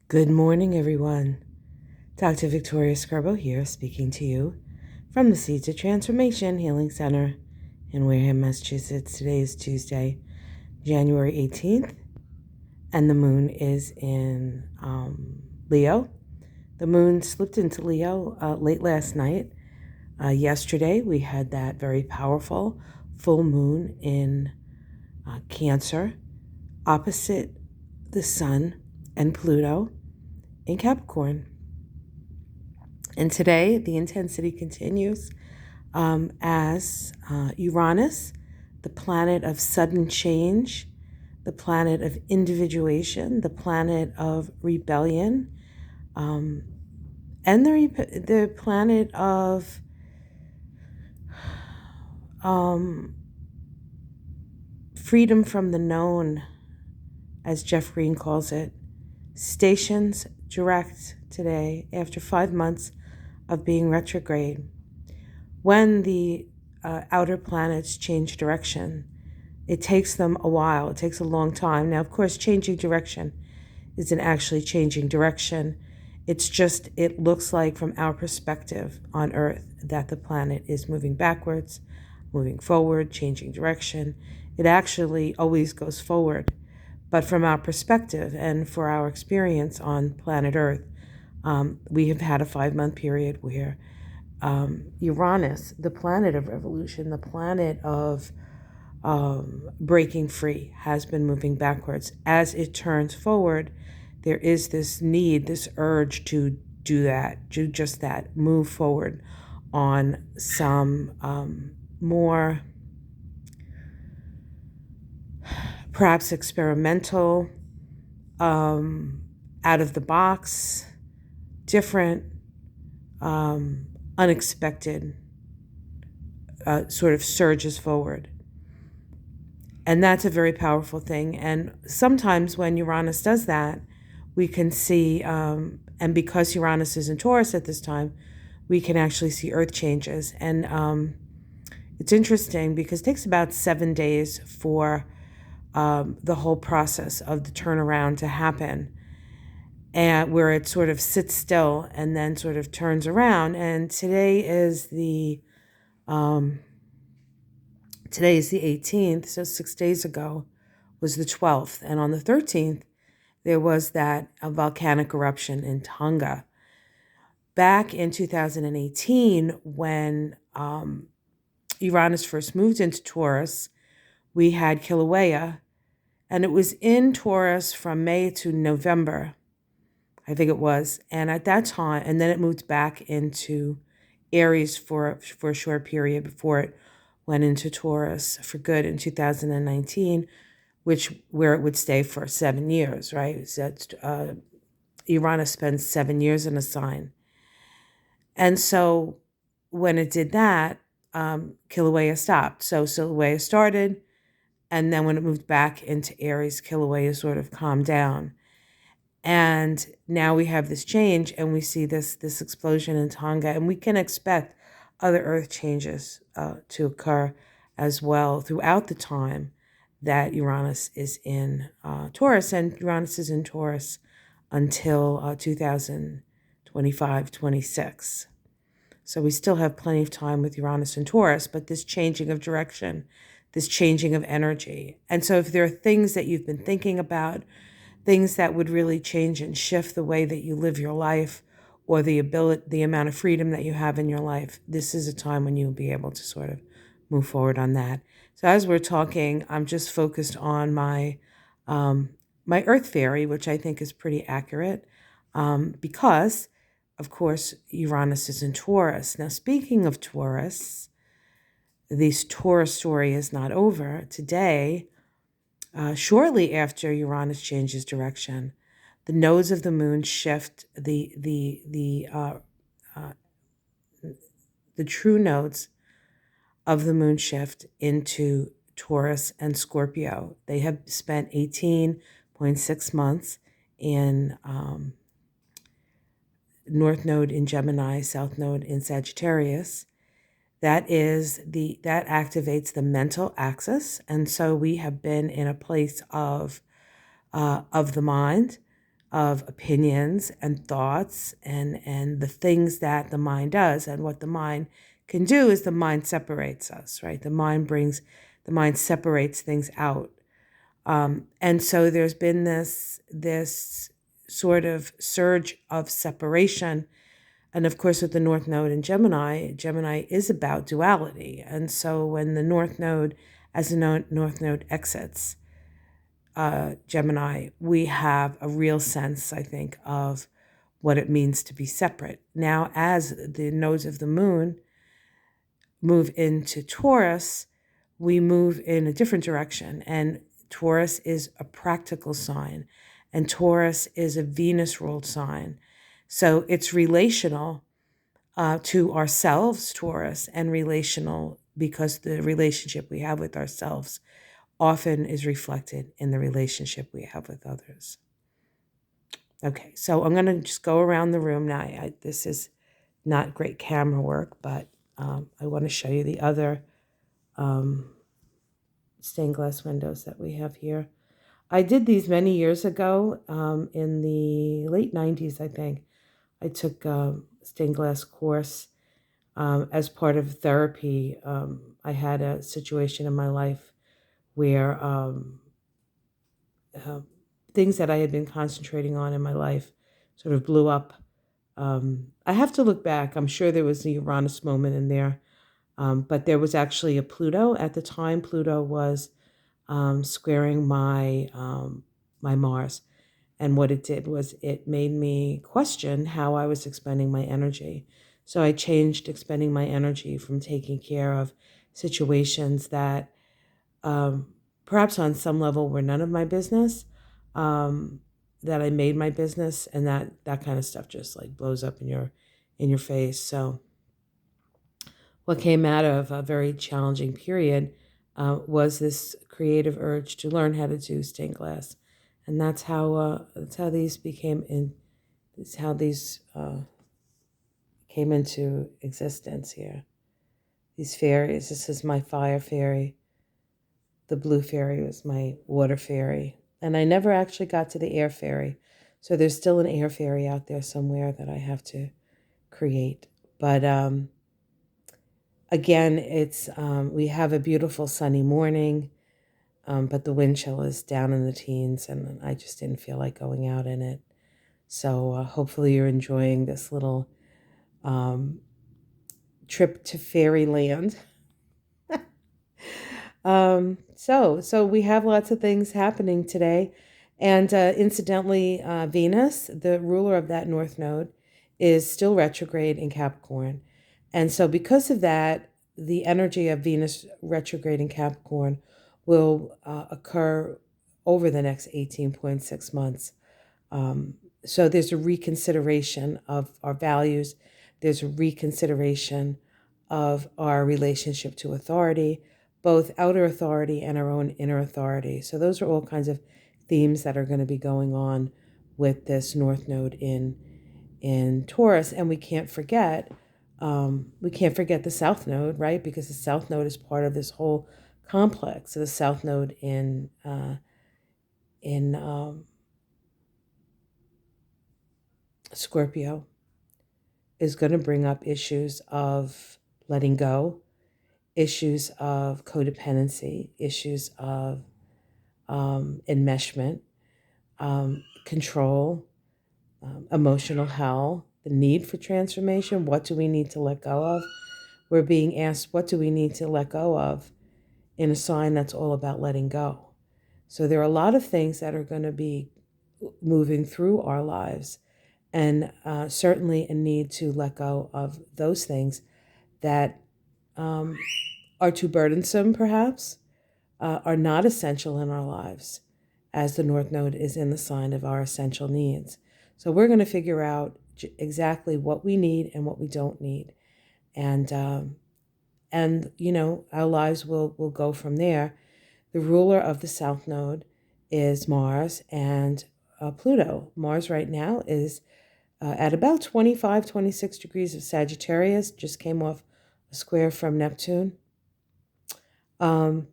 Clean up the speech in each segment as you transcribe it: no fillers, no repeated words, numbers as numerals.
Good morning, everyone. Dr. Victoria Scarborough here, speaking to you from the Seeds of Transformation Healing Center in Wareham, Massachusetts. Today is Tuesday, January 18th, and the moon is in Leo. The moon slipped into Leo late last night. Yesterday, we had that very powerful full moon in Cancer, opposite the Sun and Pluto in Capricorn. And today, the intensity continues as Uranus, the planet of sudden change, the planet of individuation, the planet of rebellion, and the planet of freedom from the known, as Jeff Green calls it, stations direct today after 5 months of being retrograde. When the outer planets change direction, it takes them a while. It takes a long time. Now, of course, changing direction isn't actually changing direction. It's just, it looks like from our perspective on Earth that the planet is moving backwards, moving forward, changing direction. It actually always goes forward. But from our perspective and for our experience on planet Earth, we have had a 5-month period where Uranus, the planet of revolution, the planet of breaking free, has been moving backwards. As it turns forward, there is this need, this urge to do that, do just that, move forward on some more perhaps experimental, out of the box, different, unexpected sort of surges forward. And that's a very powerful thing. And sometimes when Uranus does that, we can see, and because Uranus is in Taurus at this time, we can actually see Earth changes. And it's interesting because it takes about 7 days for the whole process of the turnaround to happen, and where it sort of sits still and then sort of turns around. And today is the 18th, so 6 days ago was the 12th, and on the 13th there was that volcanic eruption in Tonga. Back in 2018, when Uranus first moved into Taurus, we had Kilauea, and it was in Taurus from May to November, I think it was. And at that time, and then it moved back into Aries for a short period before it went into Taurus for good in 2019, where it would stay for 7 years, right? So Uranus spends 7 years in a sign. And so when it did that, Kilauea stopped. So Kilauea started, and then when it moved back into Aries, Kilauea sort of calmed down. And now we have this change, and we see this explosion in Tonga, and we can expect other Earth changes to occur as well throughout the time that Uranus is in Taurus. And Uranus is in Taurus until 2025, 26. So we still have plenty of time with Uranus and Taurus, but this changing of direction, this changing of energy. And so if there are things that you've been thinking about, things that would really change and shift the way that you live your life, or the amount of freedom that you have in your life, this is a time when you'll be able to sort of move forward on that. So as we're talking, I'm just focused on my Earth fairy, which I think is pretty accurate, because, of course, Uranus is in Taurus. Now, speaking of Taurus, this Taurus story is not over. Today, shortly after Uranus changes direction, the nodes of the moon shift. The true nodes of the moon shift into Taurus and Scorpio. They have spent 18.6 months in North Node in Gemini, South Node in Sagittarius. That activates the mental axis, and so we have been in a place of the mind, of opinions and thoughts and the things that the mind does. And what the mind can do is the mind separates us, right? The mind separates things out. And so there's been this sort of surge of separation. And of course, with the North Node in Gemini, Gemini is about duality. And so when the North Node, as the North Node exits Gemini, we have a real sense, I think, of what it means to be separate. Now, as the nodes of the moon move into Taurus, we move in a different direction. And Taurus is a practical sign, and Taurus is a Venus ruled sign. So it's relational to ourselves, Taurus, and relational because the relationship we have with ourselves often is reflected in the relationship we have with others. Okay, so I'm going to just go around the room now. This is not great camera work, but I want to show you the other stained glass windows that we have here. I did these many years ago in the late 90s, I think. I took a stained glass course as part of therapy. I had a situation in my life where things that I had been concentrating on in my life sort of blew up. I have to look back. I'm sure there was a Uranus moment in there, but there was actually a Pluto. At the time, Pluto was squaring my Mars. And what it did was it made me question how I was expending my energy. So I changed expending my energy from taking care of situations that perhaps on some level were none of my business, that I made my business, and that kind of stuff just like blows up in your face. So what came out of a very challenging period was this creative urge to learn how to do stained glass, and that's how these became in. That's how these came into existence here. These fairies. This is my fire fairy. The blue fairy was my water fairy, and I never actually got to the air fairy. So there's still an air fairy out there somewhere that I have to create. But again, it's we have a beautiful sunny morning, but the wind chill is down in the teens, and I just didn't feel like going out in it. So hopefully you're enjoying this little trip to Fairyland. So we have lots of things happening today. And incidentally, Venus, the ruler of that North Node, is still retrograde in Capricorn. And so because of that, the energy of Venus retrograde in Capricorn will occur over the next 18.6 months. So there's a reconsideration of our values. There's a reconsideration of our relationship to authority, both outer authority and our own inner authority. So those are all kinds of themes that are going to be going on with this North Node in Taurus. And we can't forget the South Node, right? Because the South Node is part of this whole complex. So the South Node in Scorpio is going to bring up issues of letting go, issues of codependency, issues of enmeshment, control, emotional hell, the need for transformation. What do we need to let go of? We're being asked, what do we need to let go of in a sign that's all about letting go? So there are a lot of things that are going to be moving through our lives, and certainly a need to let go of those things that are too burdensome, perhaps, are not essential in our lives, as the North Node is in the sign of our essential needs. So we're going to figure out exactly what we need and what we don't need. And our lives will go from there. The ruler of the South Node is Mars and Pluto. Mars right now is at about 25, 26 degrees of Sagittarius, just came off a square from Neptune. And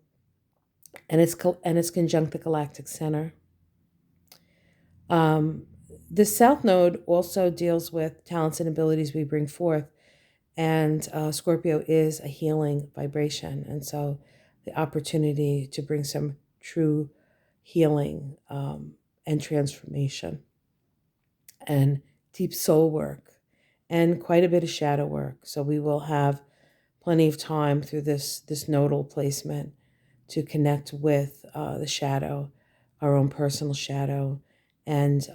it's conjunct the galactic center. The South Node also deals with talents and abilities we bring forth. And Scorpio is a healing vibration. And so the opportunity to bring some true healing and transformation and deep soul work and quite a bit of shadow work. So we will have plenty of time through this nodal placement to connect with the shadow, our own personal shadow. And,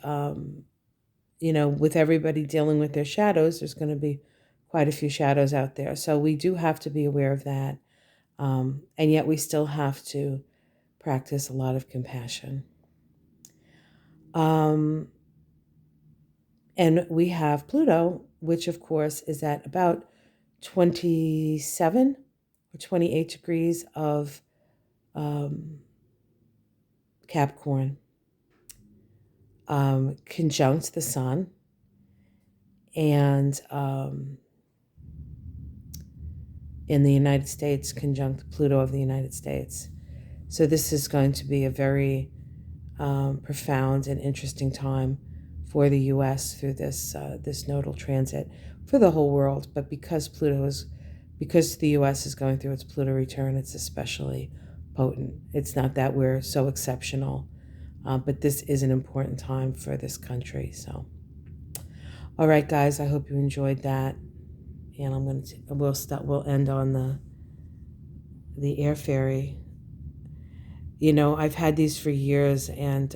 with everybody dealing with their shadows, there's going to be quite a few shadows out there. So we do have to be aware of that. And yet we still have to practice a lot of compassion. And we have Pluto, which of course is at about 27 or 28 degrees of Capricorn, conjunct the sun, and in the United States, conjunct Pluto of the United States. So this is going to be a very profound and interesting time for the U.S. through this nodal transit for the whole world. But because the U.S. is going through its Pluto return, it's especially potent. It's not that we're so exceptional, but this is an important time for this country. So, all right, guys, I hope you enjoyed that, and we'll end on the air fairy. I've had these for years, and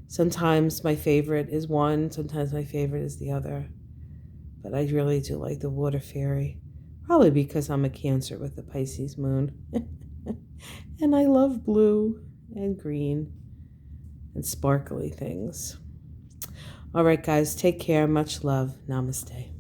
sometimes my favorite is one, sometimes my favorite is the other. But I really do like the water fairy, probably because I'm a Cancer with the Pisces moon. And I love blue and green and sparkly things. All right, guys, take care. Much love. Namaste.